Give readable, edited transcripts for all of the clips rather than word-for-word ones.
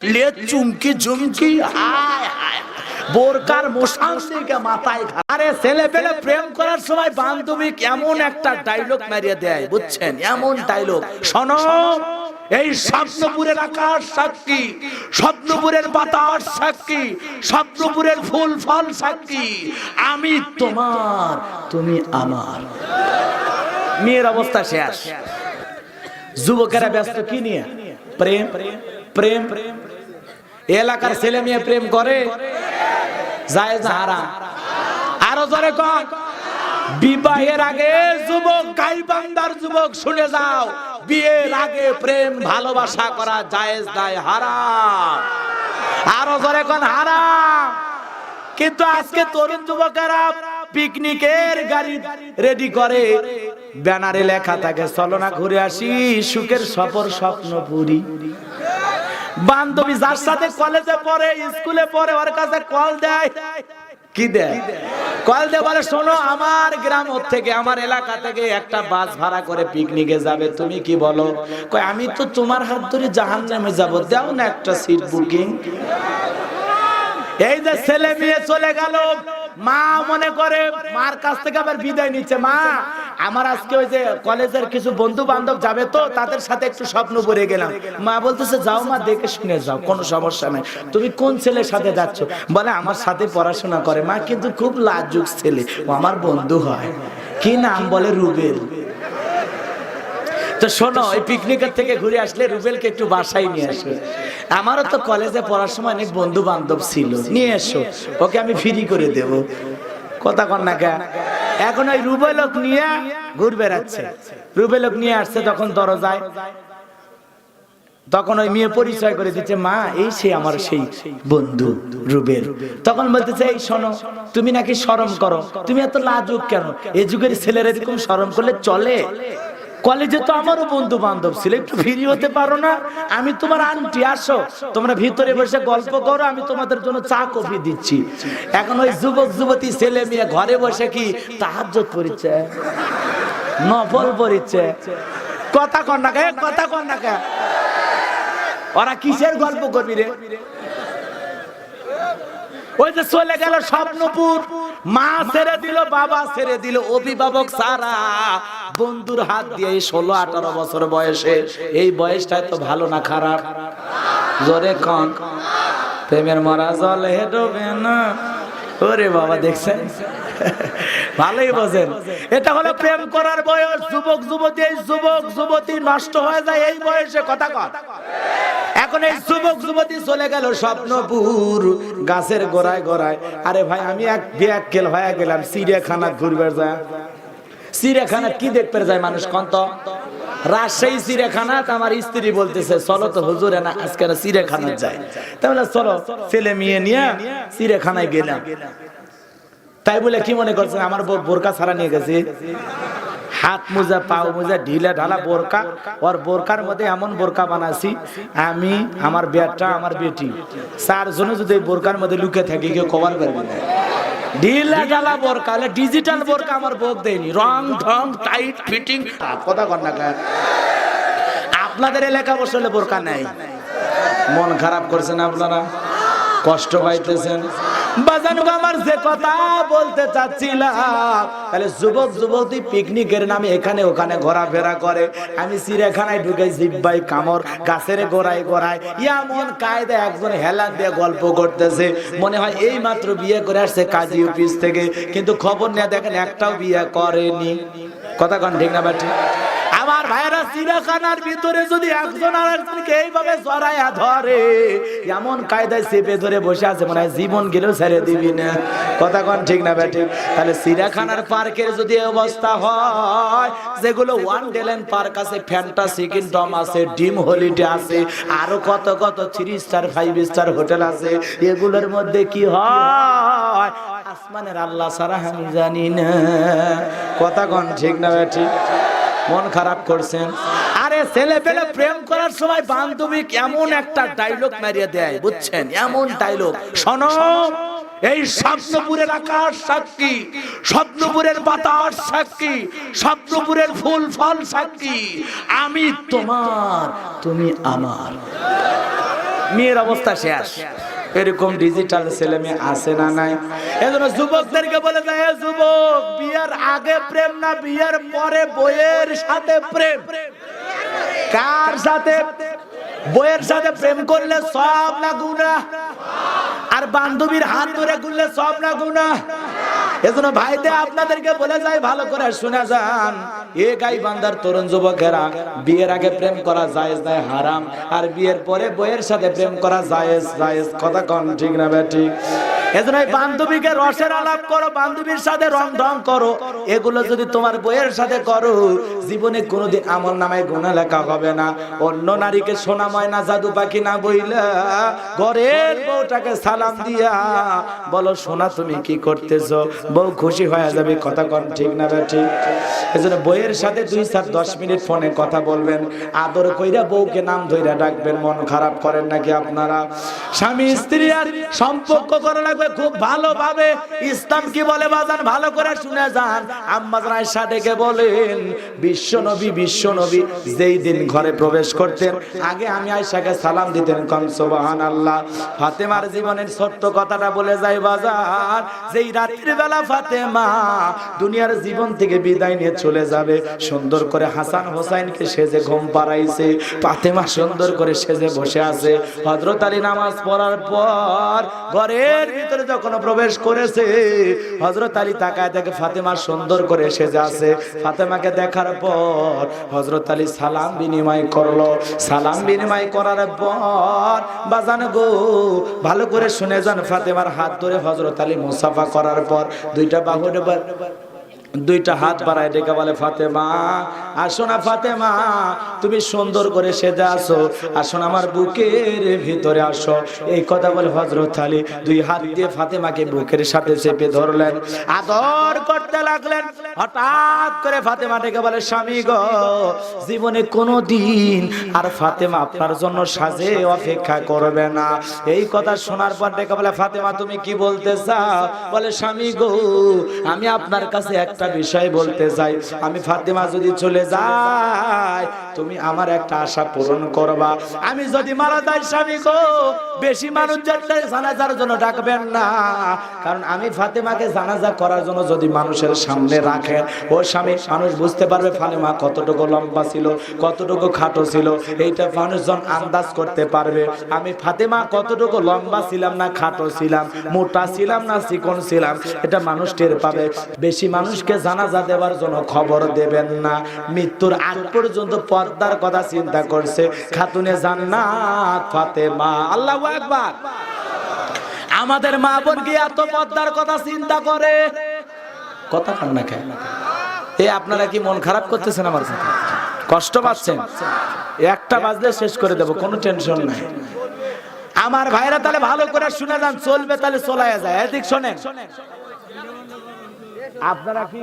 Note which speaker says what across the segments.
Speaker 1: ले चुमकी झुमकी हाय हाय বোরকার মোশান থেকে মাথায় আরে ছেলে পেলে প্রেম করার সময় বান্ধবী এমন একটা ডায়লগ মারিয়ে দেয় বুঝছেন এমন ডায়লগ শোনো এই স্বপ্নপুরের আকাশ সাক্ষী স্বপ্নপুরের বাতাস সাক্ষী স্বপ্নপুরের ফুল ফল সাক্ষী আমি তোমার তুমি আমার মেয়ের অবস্থা শেষ যুবকেরা ব্যস্ত কি নিয়ে প্রেম প্রেম এলাকার ছেলে মেয়ে প্রেম করে জায়েজ হারাম আরো জোরে কোন বিবাহের আগে যুবক গাইবান্দার যুবক শুনে যাও বিয়ের আগে প্রেম ভালোবাসা করা জায়েজ নাই হারাম আরো জোরে কোন হারাম কিন্তু আজকে তরুণ যুবকেরা পিকনিকের গাড়ি রেডি করে ব্যানারে লেখা থাকে চলো না ঘুরে আসি সুখের সফর স্বপ্নপুরী বান্ধবী যার সাথে কলেজে পড়ে স্কুলে পড়ে ওর কাছে কল দেয় কি দেয় কল দিয়ে বলে শোনো আমার গ্রাম থেকে আমার এলাকা থেকে একটা বাস ভাড়া করে পিকনিকে যাবে তুমি কি বলো কই আমি তো তোমার হাত ধরে জাহান্নামে যাব দাও না একটা সিট বুকিং এই যে ছেলে মেয়ে চলে গেল মা মনে করে মার কাছ থেকে আবার বিদায় নিচ্ছে মা আমার আজকে ওই যে কলেজের কিছু বন্ধু বান্ধব যাবে তো তাদের সাথে একটু স্বপ্ন পড়ে গেলাম মা বলতেছে যাও মা দেখে শুনে যাও কোনো সমস্যা নাই তুমি কোন ছেলের সাথে যাচ্ছ বলে আমার সাথে পড়াশোনা করে মা কিন্তু খুব লাজুক ছেলে ও আমার বন্ধু হয় কি নাম বলে রুবেল তো শোনো এই পিকনিকের থেকে ঘুরে আসলে রুবেলকে একটু বাসায় নিয়ে আসো আমারও তো কলেজে পড়ার সময় অনেক বন্ধু বান্ধব ছিল নিয়ে এসো ওকে আমি ফ্রি করে দেব কথা কন না কে এখন ওই রুবেলক নিয়ে ঘুরে বেড়াচ্ছে রুবেলক নিয়ে আসছে তখন দরজায় তখন ওই মেয়ে পরিচয় করে দিচ্ছে মা এই সে আমার সেই বন্ধু রুবেল তখন বলতেছে এই শোনো তুমি নাকি শরম করো তুমি এত লাজুক কেন এই যুগের ছেলেরা এরকম শরম করলে চলে কলেজে তো আমারও বন্ধু বান্ধব ছিল একটু ফ্রি হতে পারো না আমি তোমার আন্টি আসো তোমরা ভিতরে বসে গল্প করো আমি তোমাদের জন্য চা কফি দিচ্ছি এখন ওই যুবক যুবতী ছেলে মেয়ে ঘরে বসে কি তাহাজ্জুদ পড়ছে নফল পড়ছে কথা কন না কথা কন না ওরা কিসের গল্প করবি রে ওই যে চলে গেল স্বপ্নপুর মা ছেড়ে দিল বাবা ছেড়ে দিল অভিভাবক সারা বন্ধুর হাত দিয়ে 16-18 বছর বয়সে এই বয়সটা তো ভালো না খারাপ জোরে কোন প্রেমের মরা জলে ডোবে না ওরে বাবা দেখছেন ভালোই বোঝেন এটা হলো প্রেম করার বয়স যুবক যুবতী এই যুবক যুবতী নষ্ট হয়ে যায় এই বয়সে কথা কন এখন এই যুবক যুবতী চলে গেল স্বপ্নপুর গাছের গোড়ায় গোড়ায় আরে ভাই আমি এক বিয়াক্কেল হয়ে গেলাম চিড়িয়াখানা ঘুরবে যায় চিড়িয়াখানা কি দেখতে যায় মানুষ কন্ত রাজশাহী চিড়িয়াখানা আমার স্ত্রী বলতেছে চলো তো হুজুর না আজকে চিড়িয়াখানা যায় তাহলে চলো ছেলে মেয়ে নিয়ে চিড়িয়াখানায় গেলাম তাই বলে কি মনে করছেন আমার বোরকা ছাড়া নিয়ে গেছে হাত মোজা পাও মোজা ঢিলা ঢালা বোরকা ওর বোরকার মধ্যে এমন বোরকা বানাছি আমি আমার বেটা আমার বেটি চারজনে যদি বোরকার মধ্যে লুকে থাকি কেউ কভার করবে না ঢিলা ঢালা বোরকা ডিজিটাল বোরকা আমার বোক দেয়নি রং ঢং টাইট ফিটিং কথা কন না আপনাদের এলাকা বসলে বোরকা নাই মন খারাপ করছেন আপনারা কষ্ট পাইতেছেন বাজানো আমার যে কথা বলতে চাচ্ছিলাম তাহলে যুবক যুবতী পিকনিকের নামে এখানে ওখানে ঘোরাফেরা করে আমি চিড়িয়াখানায় ঢুকে জিব্বাই কামড় গাছের গোড়ায় গোড়ায় এমন কায়দা একজন হেলান দিয়ে গল্প করতেছে মনে হয় এই মাত্র বিয়ে করে আসছে কাজী অফিস থেকে কিন্তু খবর নিয়ে দেখেন একটাও বিয়ে করেনি কথা কন ঠিক না বাটি আমার ভাইরা চিড়িয়াখানার ভিতরে যদি একজন আরেকজনকে এইভাবে জড়ায়া ধরে এমন কায়দায় চেপে ধরে বসে আছে মনে হয় জীবন গেলেও ছেড়ে দিবি না কথা কন ঠিক না বেঠিক তাহলে চিড়িয়াখানার পার্কের যদি অবস্থা হয় যেগুলো ওয়ান্ডারল্যান্ড পার্ক আছে ফ্যান্টাসি কিংডম আছে ড্রিম হলিডে আছে আরো কত কত 3 স্টার 5 স্টার হোটেল আছে এগুলোর মধ্যে কি হয় আসমানের আল্লাহ ছাড়া আমি জানি না কথা কন ঠিক না বেঠিক মন খারাপ করছেন আরে ছেলে পেলে প্রেম করার সময় বান্ধবী এমন একটা ডায়লগ মারিয়ে দেয় বুঝছেন এমন ডায়লগ শোনো এই স্বপ্নপুরের আকাশ সাক্ষী স্বপ্নপুরের বাতাস সাক্ষী স্বপ্নপুরের ফুল ফল সাক্ষী আমি তোমার তুমি আমার মেয়ের অবস্থা শেষ। এরকম ডিজিটাল ছেলে মেয়ে আছে না নাই? এজন্য যুবকদেরকে বলে যায়, যুবক, বিয়ের আগে প্রেম না, বিয়ের পরে বইয়ের সাথে প্রেম। কার সাথে? বইয়ের সাথে প্রেম করলে সব না গুনাহ, আর বান্ধবীর হাত ধরে ঘুরলে সব না গুনাহ। এজন্য ভাইদের আপনাদেরকে বলে যাই, ভালো করে শুনে যান, এ গাই বান্দার তরুণ যুবকেরা, বিয়ের আগে প্রেম করা জায়েজ নয়, হারাম। আর বিয়ের পরে বইয়ের সাথে প্রেম করা জায়েজ। জায়েজ কথা কোন ঠিক না ঠিক? এজন্য বান্ধবীকে রসের আলাপ করো, বান্ধবীর সাথে রং ঢং করো, এগুলো যদি তোমার বইয়ের সাথে করো, জীবনে কোনোদিন আমল নামায় গুনাহ লেখা হবে না। অন্য নারীকে সোনা ময়না জাদু পাখি না বইলা ঘরের বউটাকে সালাম দিয়া বলো, সোনা তুমি কি করতেছো, বউ খুশি হয়ে যাবে। কথা কোন ঠিক না ঠিক? এজন্য বইয়ের সাথে 2-10 মিনিট ফোনে কথা বলবেন, আদর কইরা বউকে নাম ধইরা ডাকবেন। মন খারাপ করেন নাকি আপনারা? স্বামী স্ত্রী আর সম্পর্ক করা লাগবে খুব ভালোভাবে। ইসলাম কি বলে বাজান, ভালো করে শুনে যান। আম্মা জান আয়েশা ডেকে বলেন, বিশ্বনবী যেই দিন ঘরে প্রবেশ করতেন, আগে আমি আয়েশাকে সালাম দিতেন। কোন সুবহানাল্লাহ। ফাতেমার জীবনের ছোট্ট কথাটা বলে যায় বাজান, যেই রাত্রি বেলা ফাতেমা দুনিয়ার জীবন থেকে বিদায় নিয়ে চলে যাবে, সুন্দর করে হাসান হোসাইনকে সেজে ঘুম পাড়াইছে। ফাতেমা সুন্দর করে সেজে বসে আছে। হযরত আলী নামাজ পড়ার পর ঘরের ভিতরে যখন প্রবেশ করেছে, হযরত আলী তাকায় দেখে ফাতেমা সুন্দর করে সেজে আছে। ফাতেমাকে দেখার পর হযরত আলী সালাম বিনিময় করলো। সালাম বিনিময় করার পর বাজান গো, ভালো করে শুনে যান, ফাতেমার হাত ধরে হযরত আলী মুসাফা করার পর দুইটা হাত বাড়ায় ডেকে বলে, ফাতেমা আসো না, ফাতেমা তুমি সুন্দর করে সেজে আসো, আসো না আমার বুকের ভিতরে আসো। এই কথা বলে হযরত আলী 2 হাত দিয়ে ফাতেমাকে বুকের সাথে চেপে ধরলেন, আদর করতে লাগলেন। হঠাৎ করে ফাতেমা ডেকে বলে, স্বামী গো, জীবনে কোনোদিন আর ফাতেমা আপনার জন্য সাজে অপেক্ষা করবে না। এই কথা শোনার পর ডেকে বলে, ফাতেমা তুমি কি বলতে চাও? বলে, স্বামী গো, আমি আপনার কাছে একটা বিষয় বলতে চাই। আমি ফাতেমা যদি চলে যাই, তুমি আমার একটা আশা পূরণ করবা। আমি যদি মারা যাই স্বামী গো, বেশি মানুষ জানাজার জন্য ডাকবেন না, কারণ আমি ফাতেমাকে জানাজা করার জন্য যদি মানুষের সামনে রাখেন, ও স্বামী, মানুষ বুঝতে পারবে ফাতেমা কতটুকু লম্বা ছিল, কতটুকু খাটো ছিল, এইটা মানুষজন আন্দাজ করতে পারবে। আমি ফাতেমা কতটুকু লম্বা ছিলাম না খাটো ছিলাম, মোটা ছিলাম না চিকন ছিলাম, এটা মানুষ টের পাবে। বেশি মানুষকে জানাজা দেওয়ার জন্য খবর দেবেন না। মৃত্যুর আগ পর্যন্ত পর্দার কথা চিন্তা করছে খাতুনে জান্নাত ফাতেমা। আল্লাহু আকবার। আমাদের মা বোন কি এত পর্দার কথা চিন্তা করে? কথা কান না কেন? আপনারা কি মন খারাপ করতেছেন? আমার সাথে কষ্ট পাচ্ছেন? একটা বাজলে শেষ করে দেব, কোনো টেনশন নাই। আমার ভাইরা তাহলে ভালো করে শুনে যান, চলবে তাহলে চলায়া যায়। এদিক শোনেন, আপনারা কি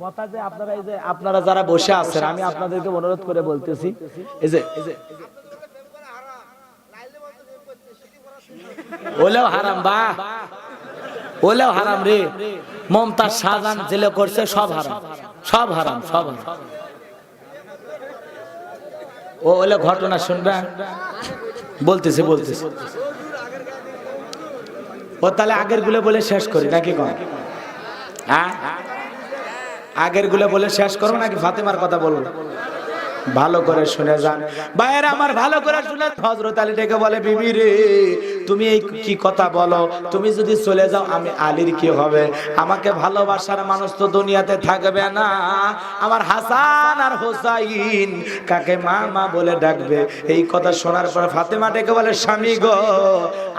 Speaker 1: কথা যে আপনারা এই যে আপনারা যারা বসে আছেন, আমি আপনাদেরকে অনুরোধ করে বলতেছি, এই যে ওলেও হারাম, বা ওলেও হারাম রে। মমতাজ শাহজাহান জেলে করছে, সব হারাম, সব হারাম, সব হারাম। ও ওলে ঘটনা শুনবেন, বলতেছে ও তাহলে আগের গুলো বলে শেষ করি নাকি? কোন আগের গুলো বলে শেষ করবো নাকি ফাতেমার কথা বলবো? ভালো করে শুনে যান ভাইয়েরা আমার, ভালো করে শুনে। হযরত আলী ডেকে বলে, বিবি রে, তুমি এই কি কথা বলো? তুমি যদি চলে যাও, আমি আলীর কি হবে? আমাকে ভালোবাসার মানুষ তো দুনিয়াতে থাকবে না। আমার হাসান আর হোসাইন কাকে মা মা বলে ডাকবে। এই কথা শোনার পর ফাতেমা ডেকে বলে, স্বামী গো,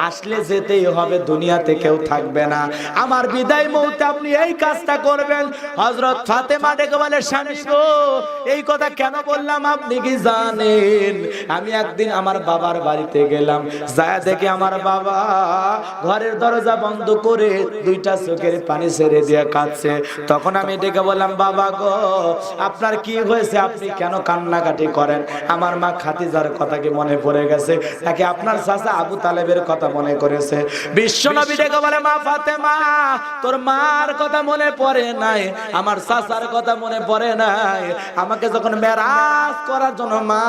Speaker 1: আসলে যেতেই হবে, দুনিয়াতে কেউ থাকবে না। আমার বিদায় মুহূর্তে আপনি এই কাজটা করবেন। হযরত ফাতেমা ডেকে বলে, স্বামী গো, এই কথা কেন বললাম আপনি কি জানেন? আমি একদিন আমার বাবার বাড়িতে গেলাম, যায় দেখে আমার বাবা ঘরের দরজা বন্ধ করে দুইটা চোখের পানি ছেড়ে দিয়ে কাঁদছে। তখন আমি ডেকে বললাম, বাবা গো আপনার কি হয়েছে, আপনি কেন কান্নাকাটি করেন? আমার মা খাদিজার কথা কি মনে পড়ে গেছে নাকি আপনার চাচা আবু তালেবের কথা মনে করেছে? বিশ্বনবী ডেকে বলে, মা ফাতেমা তোর মার কথা মনে পড়ে নাই, আমার চাচার কথা মনে পড়ে নাই। আমাকে যখন মেরাজ করার জন্য মা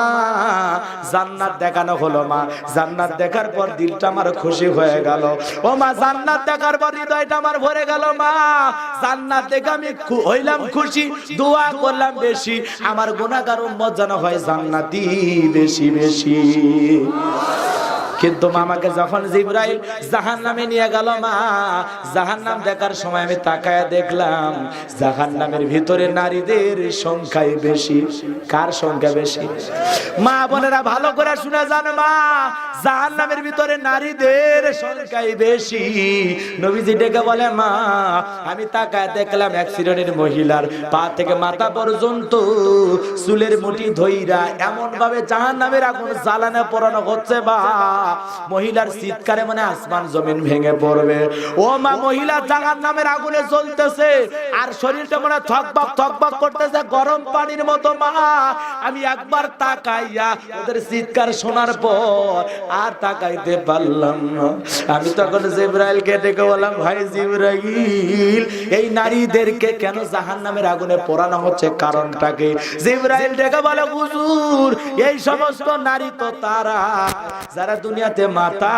Speaker 1: জান্নাত দেখানো হলো, মা জান্নাত দেখার পর দিলটা আমার খুশি হয়ে গেল। ও মা জান্নাত দেখার পর হৃদয়টা আমার ভরে গেল। মা জান্নাত দেখে আমি হইলাম খুশি, দোয়া করলাম বেশি, আমার গুনাহগার উম্মত যেন হয় জান্নাতি বেশি বেশি। কিন্তু মামাকে যখন জিবরাইল জাহান্নামে নিয়ে গেল, মা জাহান্নাম দেখার সময় আমি তাকায় দেখলাম জাহান্নামের ভিতরে নারীদের সংখ্যাই বেশি। কার সংখ্যা বেশি? মা বোনেরা ভালো করে শুনে যান, মা জাহান্নামের ভিতরে নারীদের সংখ্যাই বেশি। নবীজি ডেকে বলে, মা আমি তাকায় দেখলাম এক শ্রেণীর মহিলার পা থেকে মাথা পর্যন্ত চুলের মুঠি ধইরা এমন ভাবে জাহান্নামের আগুন জ্বালানো পোড়ানো হচ্ছে, বা মহিলার চিৎকারে মানে আসমান জমিন ভেঙে পড়বে। ও মা মহিলা জাহান্নামের আগুনে জ্বলতেছে আর শরীরটা মানে থকবক করতেছে গরম পানির মতো। মা আমি একবার তাকাইয়া ওদের চিৎকার শোনার পর আর তাকাইতে পারলাম না। আমি তখন জিবরাইলকে ডেকে বললাম, ভাই জিবরাইল এই নারীদেরকে কেন জাহান্নামের আগুনে পোড়ানো হচ্ছে, কারণটা কি? জিবরাইল ডেকে বলে, হুজুর এই সমস্ত নারী তো তারা যারা দুনিয়াতে মাতা